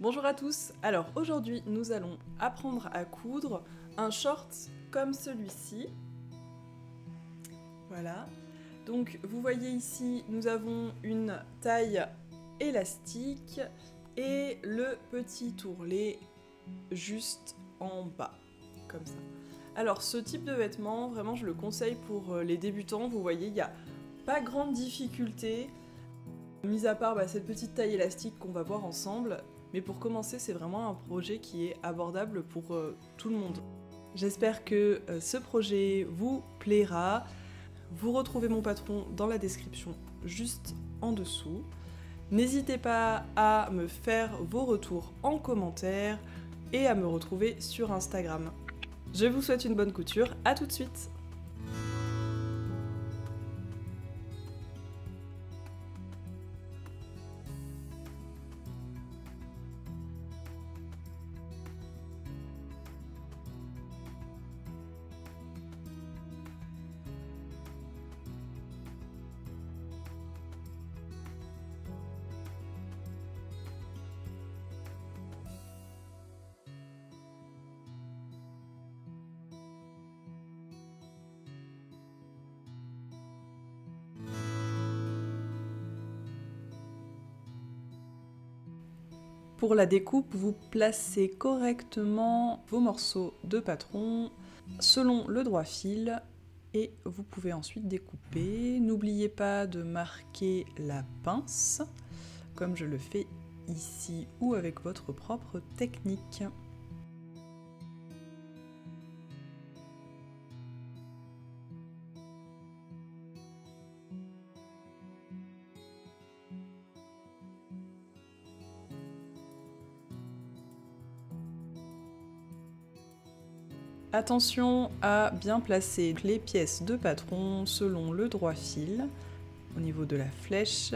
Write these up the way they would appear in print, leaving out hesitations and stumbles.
Bonjour à tous, alors aujourd'hui nous allons apprendre à coudre un short comme celui-ci. Voilà, donc vous voyez ici nous avons une taille élastique et le petit ourlet juste en bas, comme ça. Alors ce type de vêtement, vraiment je le conseille pour les débutants, vous voyez il n'y a pas grande difficulté, mis à part cette petite taille élastique qu'on va voir ensemble. Mais pour commencer, c'est vraiment un projet qui est abordable pour tout le monde. J'espère que ce projet vous plaira. Vous retrouvez mon patron dans la description juste en dessous. N'hésitez pas à me faire vos retours en commentaire et à me retrouver sur Instagram. Je vous souhaite une bonne couture, à tout de suite! Pour la découpe, vous placez correctement vos morceaux de patron selon le droit fil et vous pouvez ensuite découper. N'oubliez pas de marquer la pince, comme je le fais ici ou avec votre propre technique. Attention à bien placer les pièces de patron selon le droit fil, au niveau de la flèche,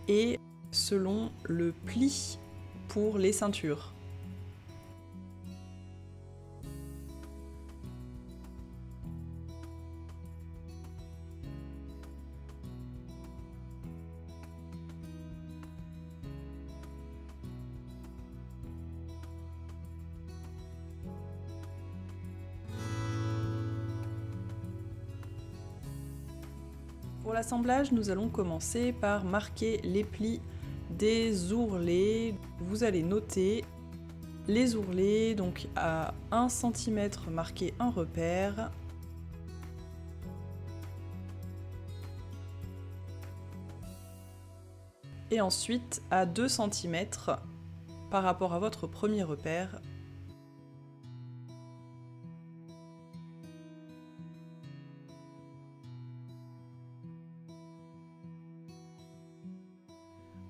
et selon le pli pour les ceintures. Pour l'assemblage, nous allons commencer par marquer les plis des ourlets. Vous allez noter les ourlets, donc à 1 cm, marquez un repère. Et ensuite à 2 cm par rapport à votre premier repère.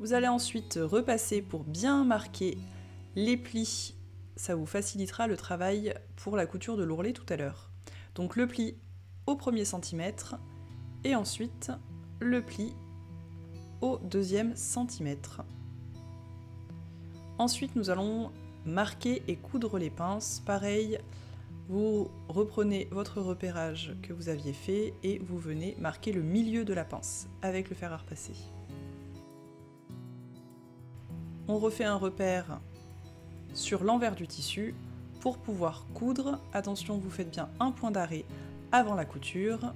Vous allez ensuite repasser pour bien marquer les plis, ça vous facilitera le travail pour la couture de l'ourlet tout à l'heure. Donc le pli au premier centimètre et ensuite le pli au deuxième centimètre. Ensuite nous allons marquer et coudre les pinces. Pareil, vous reprenez votre repérage que vous aviez fait et vous venez marquer le milieu de la pince avec le fer à repasser. On refait un repère sur l'envers du tissu pour pouvoir coudre. Attention, vous faites bien un point d'arrêt avant la couture.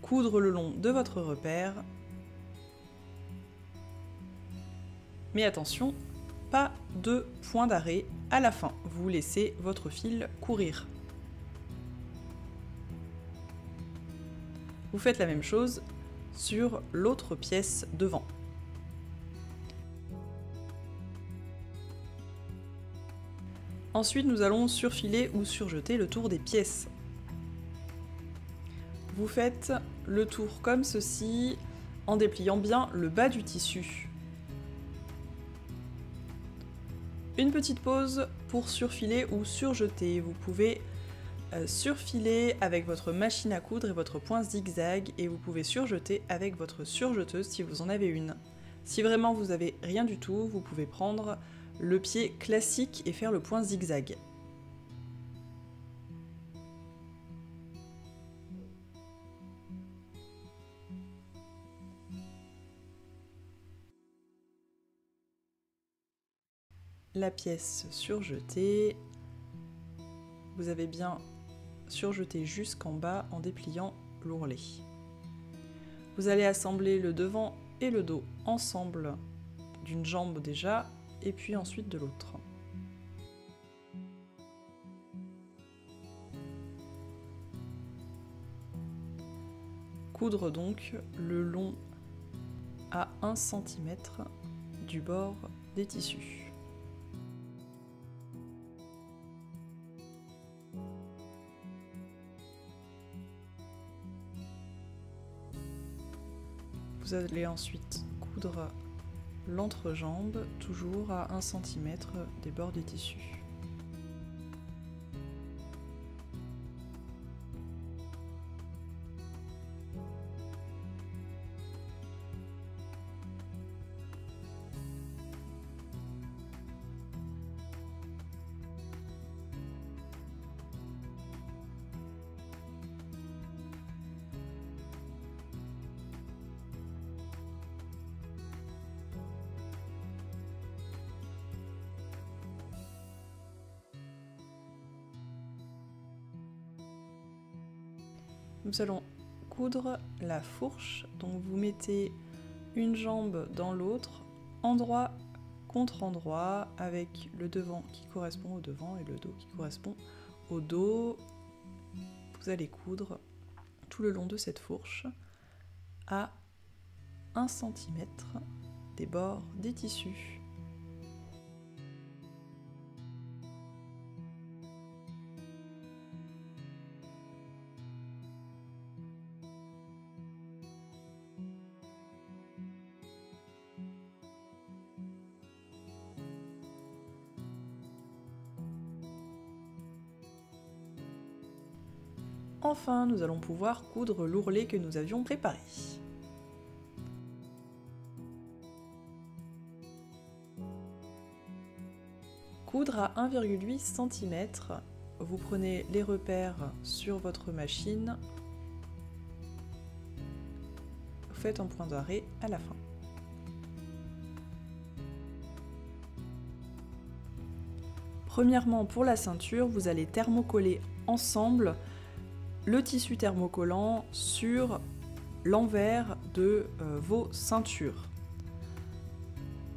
Coudre le long de votre repère. Mais attention, pas de point d'arrêt à la fin. Vous laissez votre fil courir. Vous faites la même chose sur l'autre pièce devant. Ensuite, nous allons surfiler ou surjeter le tour des pièces. Vous faites le tour comme ceci, en dépliant bien le bas du tissu. Une petite pause pour surfiler ou surjeter. Vous pouvez surfiler avec votre machine à coudre et votre point zigzag, et vous pouvez surjeter avec votre surjeteuse si vous en avez une. Si vraiment vous n'avez rien du tout, vous pouvez prendre le pied classique et faire le point zigzag. la pièce surjetée. Vous avez bien surjeté jusqu'en bas en dépliant l'ourlet. Vous allez assembler le devant et le dos ensemble d'une jambe déjà, et puis ensuite de l'autre. Coudre donc le long à 1 cm du bord des tissus. Vous allez ensuite coudre l'entrejambe, toujours à 1 cm des bords des tissus. Nous allons coudre la fourche, donc vous mettez une jambe dans l'autre, endroit contre endroit, avec le devant qui correspond au devant et le dos qui correspond au dos. Vous allez coudre tout le long de cette fourche à 1 cm des bords des tissus. Enfin, nous allons pouvoir coudre l'ourlet que nous avions préparé. Coudre à 1,8 cm, vous prenez les repères sur votre machine, vous faites un point d'arrêt à la fin. Premièrement, pour la ceinture, vous allez thermocoller ensemble le tissu thermocollant sur l'envers de vos ceintures.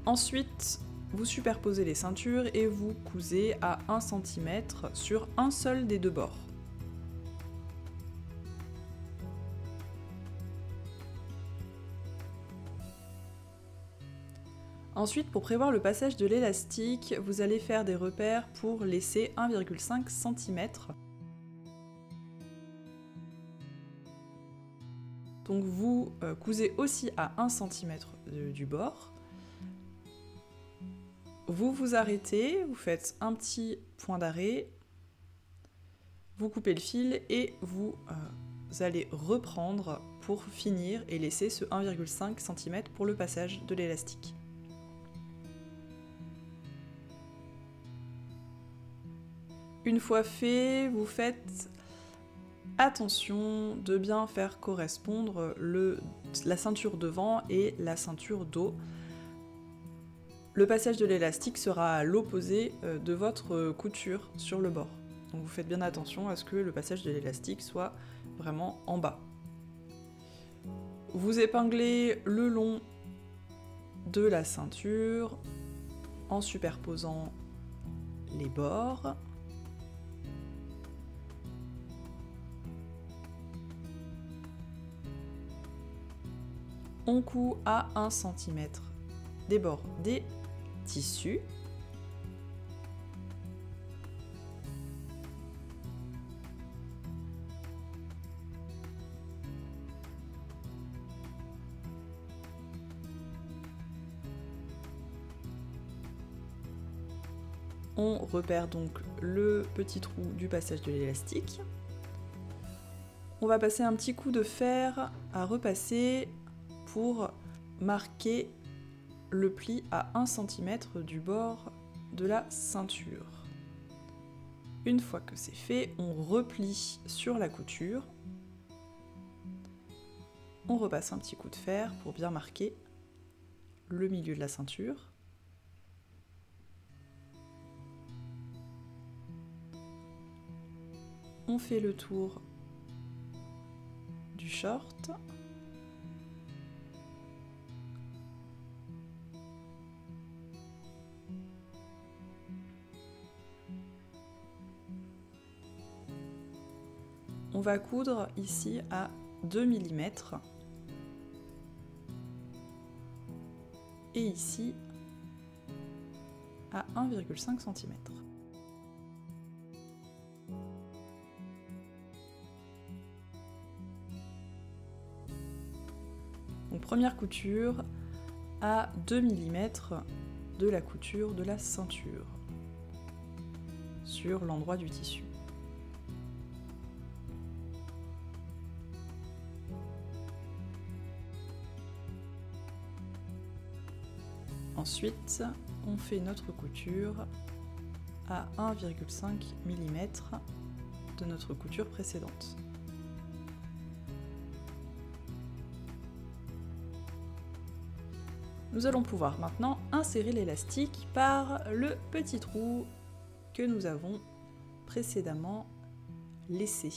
Ensuite, vous superposez les ceintures et vous cousez à 1 cm sur un seul des deux bords. Ensuite, pour prévoir le passage de l'élastique, vous allez faire des repères pour laisser 1,5 cm. Donc vous cousez aussi à 1 cm du bord. Vous vous arrêtez, vous faites un petit point d'arrêt, vous coupez le fil et vous allez reprendre pour finir et laisser ce 1,5 cm pour le passage de l'élastique. Une fois fait, vous faites attention de bien faire correspondre la ceinture devant et la ceinture dos. Le passage de l'élastique sera à l'opposé de votre couture sur le bord. Donc vous faites bien attention à ce que le passage de l'élastique soit vraiment en bas. Vous épinglez le long de la ceinture en superposant les bords. On coud à 1 cm des bords des tissus. On repère donc le petit trou du passage de l'élastique. On va passer un petit coup de fer à repasser pour marquer le pli à 1 cm du bord de la ceinture. Une fois que c'est fait, on replie sur la couture. On repasse un petit coup de fer pour bien marquer le milieu de la ceinture. on fait le tour du short. On va coudre ici à 2 mm et ici à 1,5 cm. Donc première couture à 2 mm de la couture de la ceinture sur l'endroit du tissu. Ensuite, on fait notre couture à 1,5 mm de notre couture précédente. Nous allons pouvoir maintenant insérer l'élastique par le petit trou que nous avons précédemment laissé.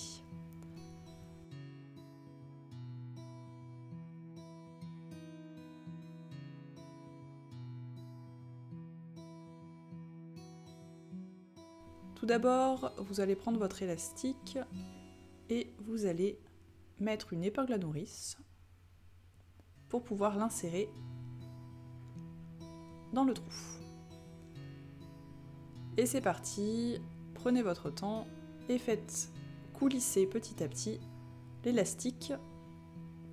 Tout d'abord, vous allez prendre votre élastique et vous allez mettre une épingle à nourrice pour pouvoir l'insérer dans le trou. Et c'est parti, prenez votre temps et faites coulisser petit à petit l'élastique.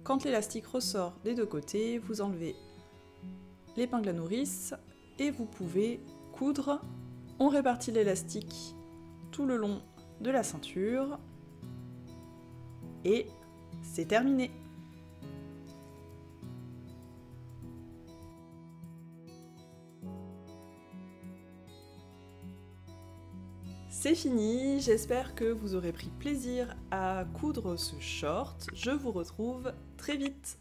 Quand l'élastique ressort des deux côtés, vous enlevez l'épingle à nourrice et vous pouvez coudre. On répartit l'élastique tout le long de la ceinture et c'est terminé. C'est fini, j'espère que vous aurez pris plaisir à coudre ce short. Je vous retrouve très vite.